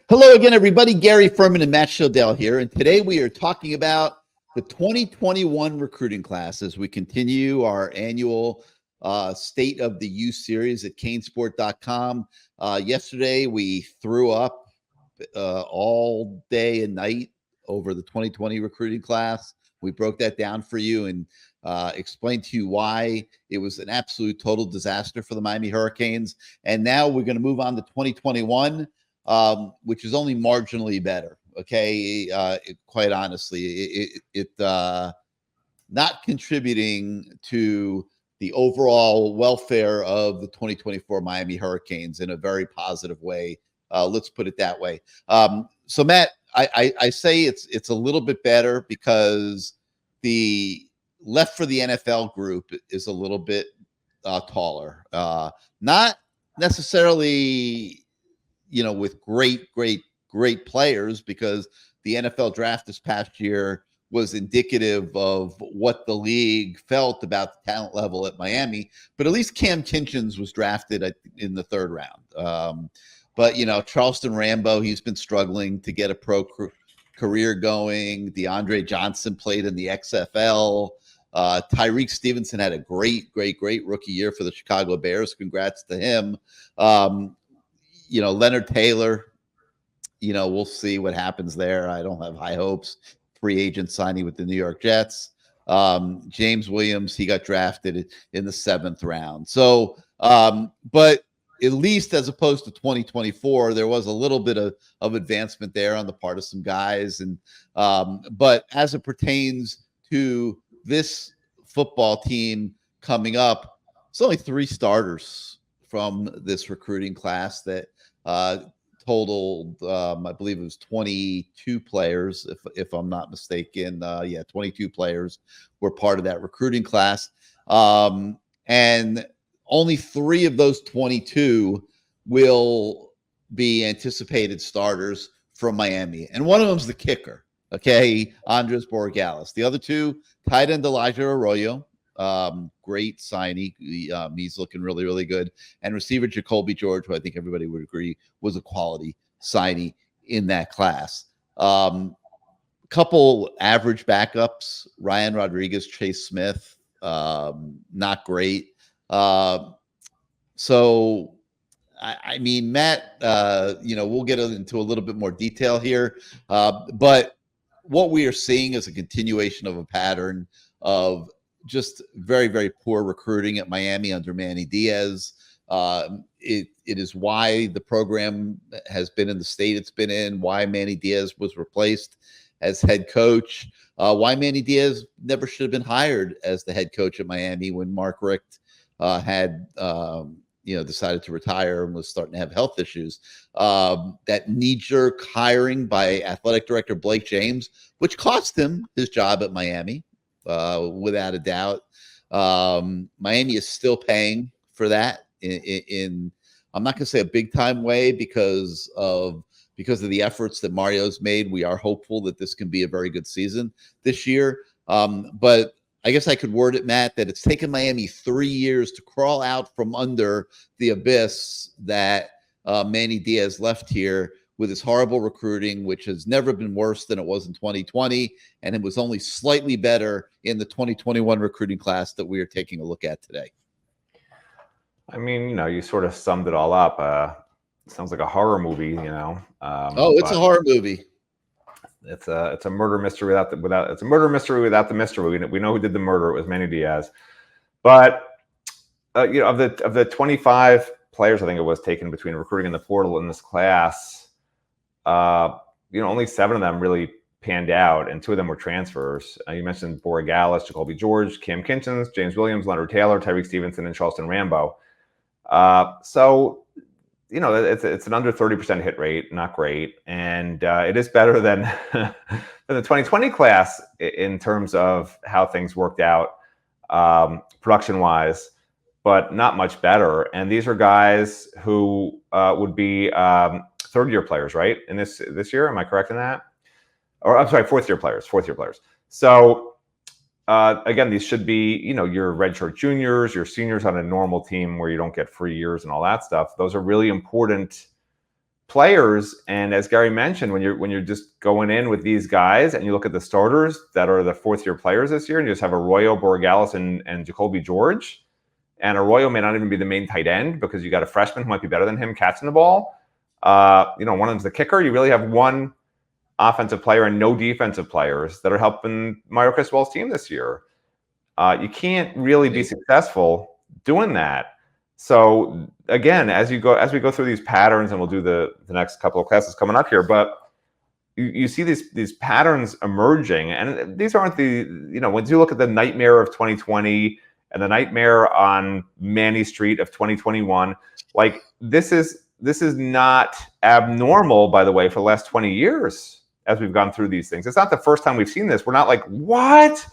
Hello again, everybody. Gary Ferman and Matt Shodell here. And today we are talking about the 2021 recruiting class as we continue our annual State of the U series at CaneSport.com. Yesterday, we threw up all day and night over the 2020 recruiting class. We broke that down for you and explained to you why it was an absolute total disaster for the Miami Hurricanes. And now we're going to move on to 2021. Which is only marginally better. Okay, quite honestly, not contributing to the overall welfare of the 2024 Miami Hurricanes in a very positive way. Let's put it that way. So, Matt, I say it's a little bit better because the left for the NFL group is a little bit taller. Not necessarily with great players, because the NFL draft this past year was indicative of what the league felt about the talent level at Miami. But at least Cam Kinchens was drafted in the third round. But Charleston Rambo, he's been struggling to get a pro career going. DeAndre Johnson played in the XFL. Tyreek Stevenson had a great rookie year for the Chicago Bears. Congrats to him. Leonard Taylor, we'll see what happens there. I don't have high hopes. Free agent signing with the New York Jets. James Williams, he got drafted in the 7th round. So, but at least as opposed to 2024, there was a little bit of advancement there on the part of some guys. And but as it pertains to this football team coming up, it's only 3 starters from this recruiting class that totaled, I believe it was 22 players, if I'm not mistaken. 22 players were part of that recruiting class. And only 3 of those 22 will be anticipated starters from Miami. And one of them is the kicker, okay, Andres Borregales. The other 2, tight end Elijah Arroyo. Great signing. He's looking really good. And receiver Jacoby George, who I think everybody would agree was a quality signing in that class. Couple average backups: Ryan Rodriguez, Chase Smith, not great. So I mean, Matt, we'll get into a little bit more detail here, but what we are seeing is a continuation of a pattern of just very poor recruiting at Miami under Manny Diaz. It is why the program has been in the state it's been in, why Manny Diaz was replaced as head coach, why Manny Diaz never should have been hired as the head coach at Miami when Mark Richt had decided to retire and was starting to have health issues. That knee-jerk hiring by athletic director Blake James, which cost him his job at Miami. Without a doubt. Miami is still paying for that in I'm not going to say a big time way because of the efforts that Mario's made. We are hopeful that this can be a very good season this year. But I guess I could word it, Matt, that it's taken Miami 3 years to crawl out from under the abyss that Manny Diaz left here with his horrible recruiting, which has never been worse than it was in 2020, and it was only slightly better in the 2021 recruiting class that we are taking a look at today. I mean, you sort of summed it all up. It sounds like a horror movie, It's a horror movie. It's a murder mystery without it's a murder mystery without the mystery. We know who did the murder. It was Manny Diaz. But of the 25 players, I think it was taken between recruiting and the portal in this class. Only 7 of them really panned out, and 2 of them were transfers. You mentioned Borregales, Jacoby George, Cam Kinchens, James Williams, Leonard Taylor, Tyreek Stevenson, and Charleston Rambo. So it's an under 30% hit rate, not great, and it is better than than the 2020 class in terms of how things worked out production-wise, but not much better. And these are guys who would be third-year players, right? In this year, am I correct in that? Or I'm sorry, fourth-year players. So again, these should be, your redshirt juniors, your seniors on a normal team where you don't get free years and all that stuff. Those are really important players, and as Gary mentioned, when you're just going in with these guys and you look at the starters that are the fourth-year players this year, and you just have Arroyo, Borregales, and Jacoby George, and Arroyo may not even be the main tight end because you got a freshman who might be better than him catching the ball. One of them's the kicker. You really have one offensive player and no defensive players that are helping Mario Cristobal's team this year. You can't really be successful doing that. So again, as we go through these patterns, and we'll do the next couple of classes coming up here, but you see these patterns emerging, and these aren't when you look at the nightmare of 2020 and the nightmare on Manny Street of 2021, like this is not abnormal, by the way, for the last 20 years as we've gone through these things. It's not the first time we've seen this. We're not like, what?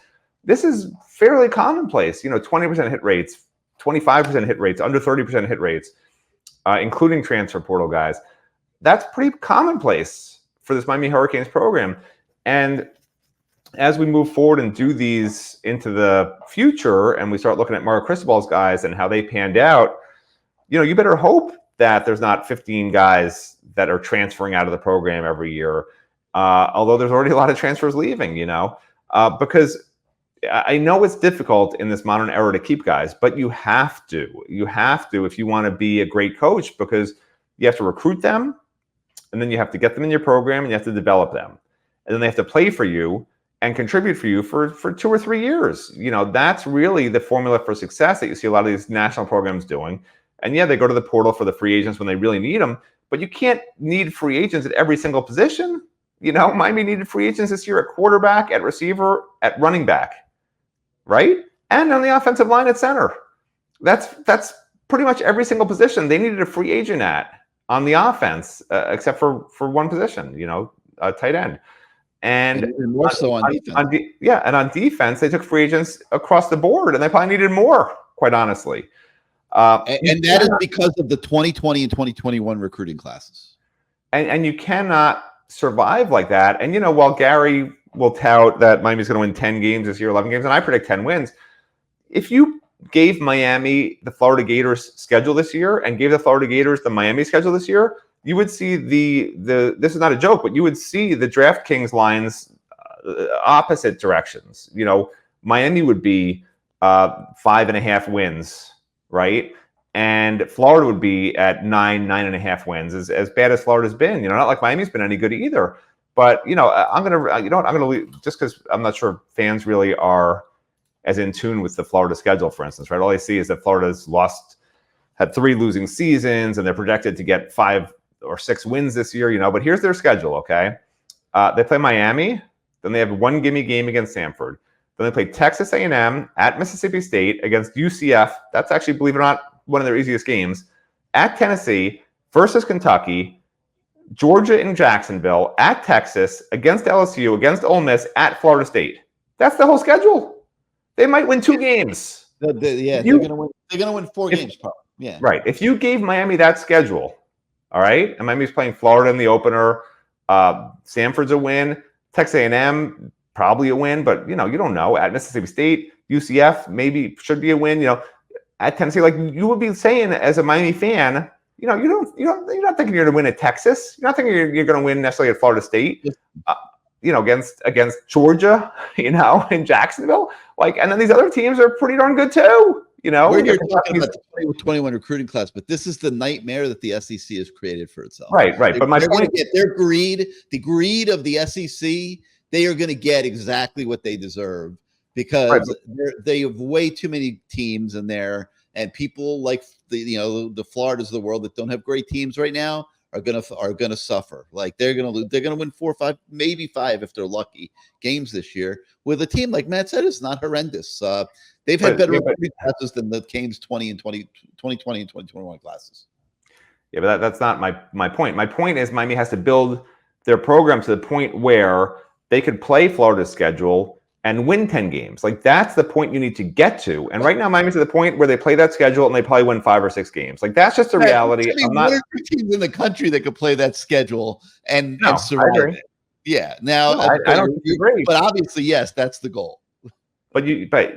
This is fairly commonplace. 20% hit rates, 25% hit rates, under 30% hit rates, including transfer portal guys. That's pretty commonplace for this Miami Hurricanes program. And as we move forward and do these into the future, and we start looking at Mario Cristobal's guys and how they panned out, you better hope that there's not 15 guys that are transferring out of the program every year. Although there's already a lot of transfers leaving, because I know it's difficult in this modern era to keep guys, but you have to if you want to be a great coach, because you have to recruit them, and then you have to get them in your program, and you have to develop them, and then they have to play for you and contribute for you for 2 or 3 years. That's really the formula for success that you see a lot of these national programs doing. And yeah, they go to the portal for the free agents when they really need them, but you can't need free agents at every single position. Miami needed free agents this year at quarterback, at receiver, at running back, right? And on the offensive line at center. That's pretty much every single position they needed a free agent at on the offense, except for one position, tight end. And more so on defense. And on defense, they took free agents across the board, and they probably needed more, quite honestly. And that is because of the 2020 and 2021 recruiting classes. And you cannot survive like that. And, while Gary will tout that Miami's going to win 10 games this year, 11 games, and I predict 10 wins, if you gave Miami the Florida Gators schedule this year and gave the Florida Gators the Miami schedule this year, you would see this is not a joke, but you would see the DraftKings lines opposite directions. Miami would be 5.5 wins, right? And Florida would be at 9.5 wins, as bad as Florida's been. Not like Miami's been any good either. But I'm gonna just because I'm not sure fans really are as in tune with the Florida schedule, for instance, right? All I see is that Florida's had 3 losing seasons, and they're projected to get 5 or 6 wins this year. But here's their schedule, okay? They play Miami, then they have one gimme game against Samford. Then they play Texas A&M at Mississippi State against UCF. That's actually, believe it or not, one of their easiest games. At Tennessee versus Kentucky, Georgia in Jacksonville, at Texas, against LSU, against Ole Miss, at Florida State. That's the whole schedule. They might win 2 games. They're gonna win. They're gonna win 4 games, probably. Yeah. Right. If you gave Miami that schedule, all right, and Miami's playing Florida in the opener, Samford's a win, Texas A&M probably a win, but you don't know. At Mississippi State, UCF maybe should be a win. At Tennessee, like you would be saying as a Miami fan, you're not thinking you're going to win at Texas. You're not thinking you're going to win necessarily at Florida State. Against Georgia, in Jacksonville, and then these other teams are pretty darn good too. We're here talking about the 2021 recruiting class, but this is the nightmare that the SEC has created for itself. Right. But my point is their greed, the greed of the SEC. They are going to get exactly what they deserve because they have way too many teams in there, and people like the Floridas of the world that don't have great teams right now are gonna suffer. Like they're gonna lose. They're gonna win 4 or 5, maybe 5 if they're lucky games this year with a team like Matt said is not horrendous. They've had better recruiting classes than the Canes 2020 and 2021 classes. Yeah, but that's not my point. My point is Miami has to build their program to the point where they could play Florida's schedule and win 10 games. Like that's the point you need to get to. And right now, Miami's at the point where they play that schedule and they probably win 5 or 6 games. Like that's just the reality. I'm not teams in the country that could play that schedule and survive it. Yeah. Now I don't agree. But obviously, yes, that's the goal. But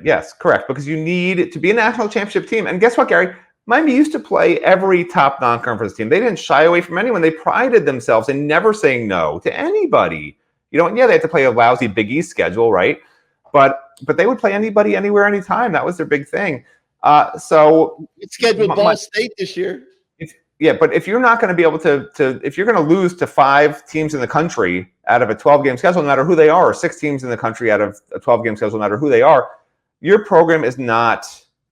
yes, correct. Because you need to be a national championship team. And guess what, Gary? Miami used to play every top non-conference team. They didn't shy away from anyone. They prided themselves in never saying no to anybody. And yeah, they had to play a lousy Big East schedule, right? But they would play anybody, anywhere, anytime. That was their big thing. So it's scheduled Ball State this year. Yeah, but if you're not going to be able to if you're going to lose to 5 teams in the country out of a 12-game schedule, no matter who they are, or 6 teams in the country out of a 12-game schedule, no matter who they are, your program is not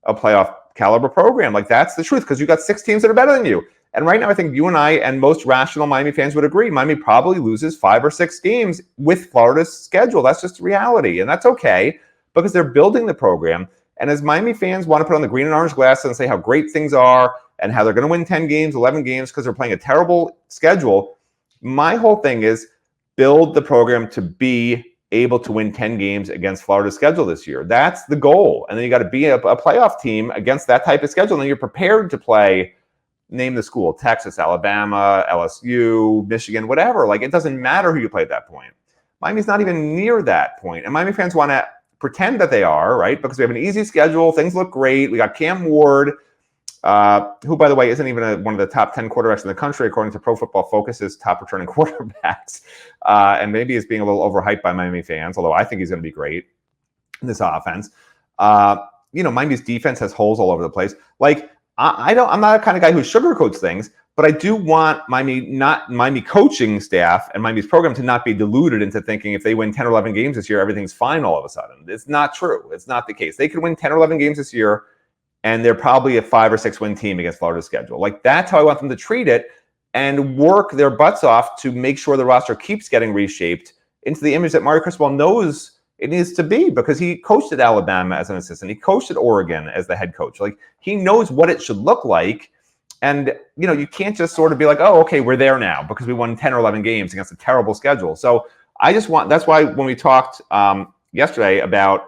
a playoff caliber program. Like, that's the truth, because you got 6 teams that are better than you. And right now, I think you and I and most rational Miami fans would agree, Miami probably loses 5 or 6 games with Florida's schedule. That's just reality, and that's okay, because they're building the program. And as Miami fans want to put on the green and orange glasses and say how great things are and how they're going to win 10 games, 11 games because they're playing a terrible schedule, my whole thing is build the program to be able to win 10 games against Florida's schedule this year. That's the goal. And then you got to be a playoff team against that type of schedule. And then you're prepared to play, name the school, Texas, Alabama, LSU, Michigan, whatever. Like, it doesn't matter who you play at that point. Miami's not even near that point. And Miami fans want to pretend that they are, right? Because we have an easy schedule. Things look great. We got Cam Ward, who, by the way, isn't even one of the top 10 quarterbacks in the country, according to Pro Football Focus's top returning quarterbacks. And maybe he's being a little overhyped by Miami fans, although I think he's going to be great in this offense. Miami's defense has holes all over the place. Like, I'm not the kind of guy who sugarcoats things, but I do want Miami coaching staff and Miami's program to not be deluded into thinking if they win 10 or 11 games this year, everything's fine all of a sudden. It's not true. It's not the case. They could win 10 or 11 games this year, and they're probably a 5 or 6 win team against Florida's schedule. Like, that's how I want them to treat it and work their butts off to make sure the roster keeps getting reshaped into the image that Mario Cristobal knows it needs to be, because he coached at Alabama as an assistant. He coached at Oregon as the head coach. Like, he knows what it should look like. And, you can't just sort of be like, oh, okay, we're there now because we won 10 or 11 games against a terrible schedule. So that's why when we talked yesterday about,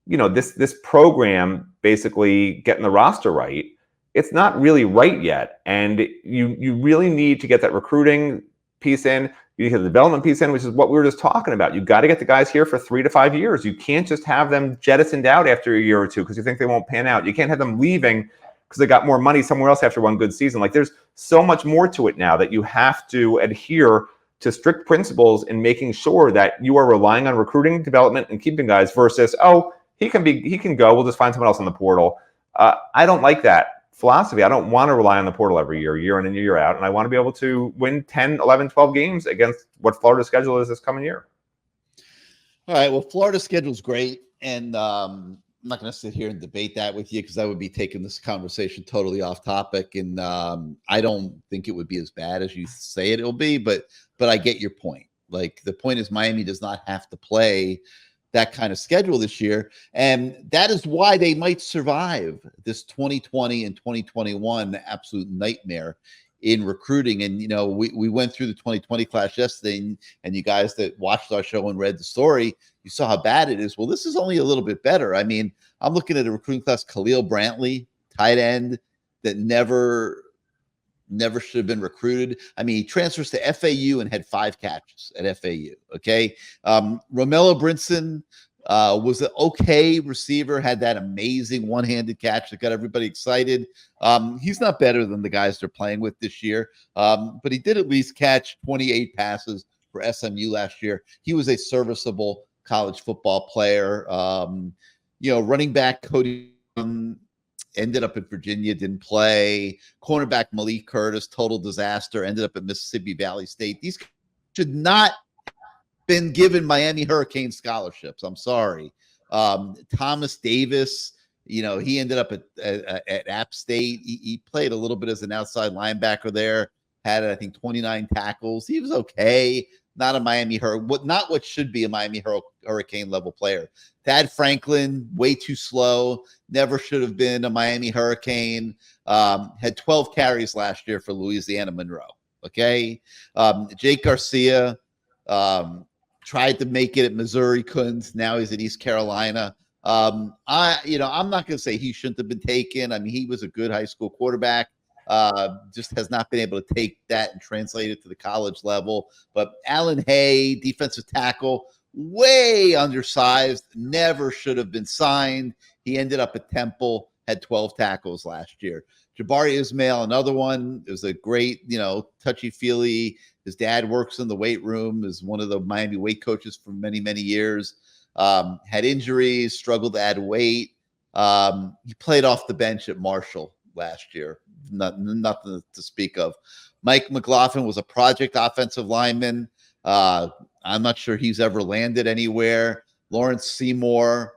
this program basically getting the roster right, it's not really right yet. And you really need to get that recruiting piece in. You need to get the development piece in, which is what we were just talking about. You got to get the guys here for 3 to 5 years. You can't just have them jettisoned out after a year or two because you think they won't pan out. You can't have them leaving because they got more money somewhere else after one good season. Like, there's so much more to it now that you have to adhere to strict principles in making sure that you are relying on recruiting, development, and keeping guys versus, oh, he can go, we'll just find someone else in the portal. I don't like that philosophy. I don't want to rely on the portal every year in and year out. And I want to be able to win 10, 11, 12 games against what Florida's schedule is this coming year. All right. Well, Florida's schedule's great. And I'm not going to sit here and debate that with you because I would be taking this conversation totally off topic. And I don't think it would be as bad as you say it'll be, but I get your point. Like, the point is Miami does not have to play that kind of schedule this year. And that is why they might survive this 2020 and 2021 absolute nightmare in recruiting. And, we went through the 2020 class yesterday, and you guys that watched our show and read the story, you saw how bad it is. Well, this is only a little bit better. I mean, I'm looking at a recruiting class, Khalil Brantley, tight end, that never should have been recruited. I mean, he transfers to FAU and had 5 catches at FAU. Okay. Romello Brinson was an okay receiver, had that amazing one-handed catch that got everybody excited. He's not better than the guys they're playing with this year, but he did at least catch 28 passes for SMU last year. He was a serviceable college football player. Running back Cody ended up at Virginia, didn't play. Cornerback Malik Curtis, total disaster, ended up at Mississippi Valley State. These should not been given Miami Hurricane scholarships. I'm sorry. Thomas Davis, he ended up at App State. He played a little bit as an outside linebacker there, had, I think, 29 tackles. He was okay. Not a not what should be a Miami Hurricane level player. Thad Franklin, way too slow. Never should have been a Miami Hurricane. Had 12 carries last year for Louisiana Monroe. Okay. Jake Garcia tried to make it at Missouri, couldn't. Now he's at East Carolina. I'm not going to say he shouldn't have been taken. I mean, he was a good high school quarterback. Just has not been able to take that and translate it to the college level. But Alan Hay, defensive tackle, way undersized, never should have been signed. He ended up at Temple, had 12 tackles last year. Jabari Ismail, another one, is a great, touchy-feely. His dad works in the weight room, is one of the Miami weight coaches for many, many years. Had injuries, struggled to add weight. He played off the bench at Marshall last year. Nothing to speak of. Mike McLaughlin was a project offensive lineman. I'm not sure he's ever landed anywhere. Lawrence Seymour,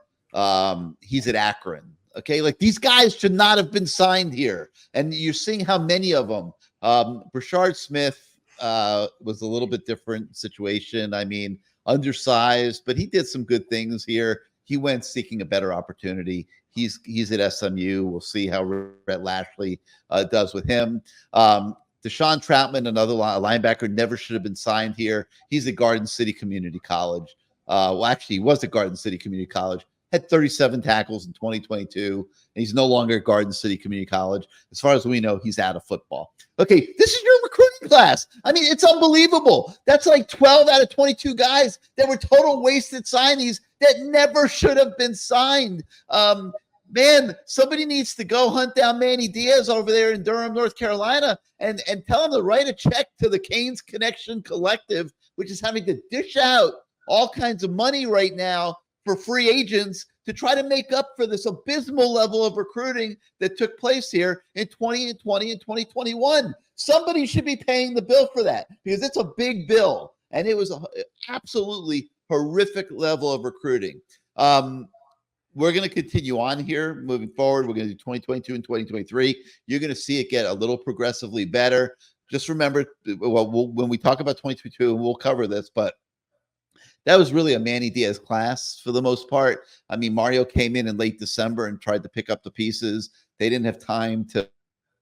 he's at Akron. Okay, like these guys should not have been signed here. And you're seeing how many of them. Brashard Smith was a little bit different situation. I mean, undersized, but he did some good things here. He went seeking a better opportunity. He's at SMU. We'll see how Rhett Lashley does with him. Deshaun Troutman, another linebacker, never should have been signed here. He's at Garden City Community College. Well, actually, he was at Garden City Community College. Had 37 tackles in 2022, and he's no longer at Garden City Community College. As far as we know, he's out of football. Okay, this is your recruiting class. I mean, it's unbelievable. That's like 12 out of 22 guys that were total wasted signees that never should have been signed. Man, somebody needs to go hunt down Manny Diaz over there in Durham, North Carolina, and tell him to write a check to the Canes Connection Collective, which is having to dish out all kinds of money right now for free agents to try to make up for this abysmal level of recruiting that took place here in 2020 and 2021. Somebody should be paying the bill for that because it's a big bill. And it was an absolutely horrific level of recruiting. We're going to continue on here moving forward. We're going to do 2022 and 2023. You're going to see it get a little progressively better. Just remember, when we talk about 2022, and we'll cover this, but that was really a Manny Diaz class for the most part. I mean, Mario came in late December and tried to pick up the pieces. They didn't have time to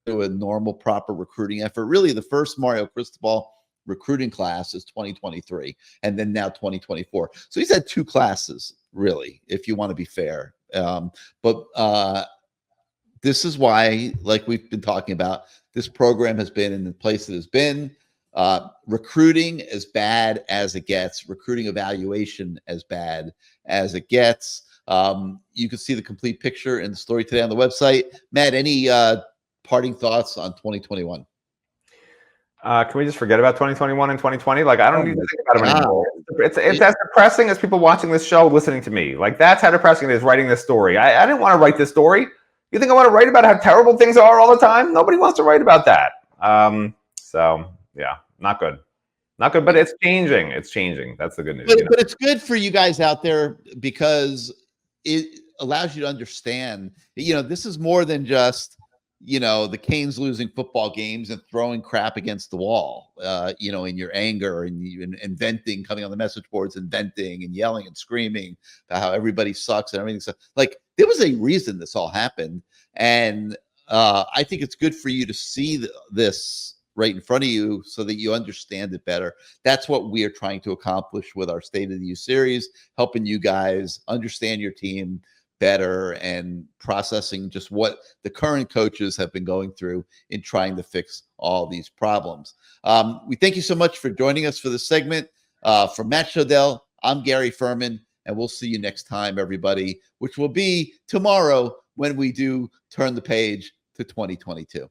do a normal, proper recruiting effort. Really, the first Mario Cristobal recruiting class is 2023, and then now 2024. So he's had two classes, really, if you want to be fair. But this is why, like we've been talking about, this program has been in the place it has been. Recruiting as bad as it gets, recruiting evaluation as bad as it gets. You can see the complete picture in the story today on the website. Matt, any parting thoughts on 2021? Can we just forget about 2021 and 2020? Like, I don't need to think about them anymore. It's as depressing as people watching this show listening to me. Like, that's how depressing it is writing this story. I didn't want to write this story. You think I want to write about how terrible things are all the time? Nobody wants to write about that. So yeah, not good. Not good, but it's changing. It's changing. That's the good news. But it's good for you guys out there because it allows you to understand, this is more than just, the Canes losing football games and throwing crap against the wall, in your anger and venting, coming on the message boards and venting and yelling and screaming about how everybody sucks and everything. So, like, there was a reason this all happened. And I think it's good for you to see this right in front of you so that you understand it better. That's what we are trying to accomplish with our State of the U series, helping you guys understand your team better and processing just what the current coaches have been going through in trying to fix all these problems. We thank you so much for joining us for this segment. For Matt Shodell, I'm Gary Ferman, and we'll see you next time, everybody, which will be tomorrow when we do turn the page to 2022.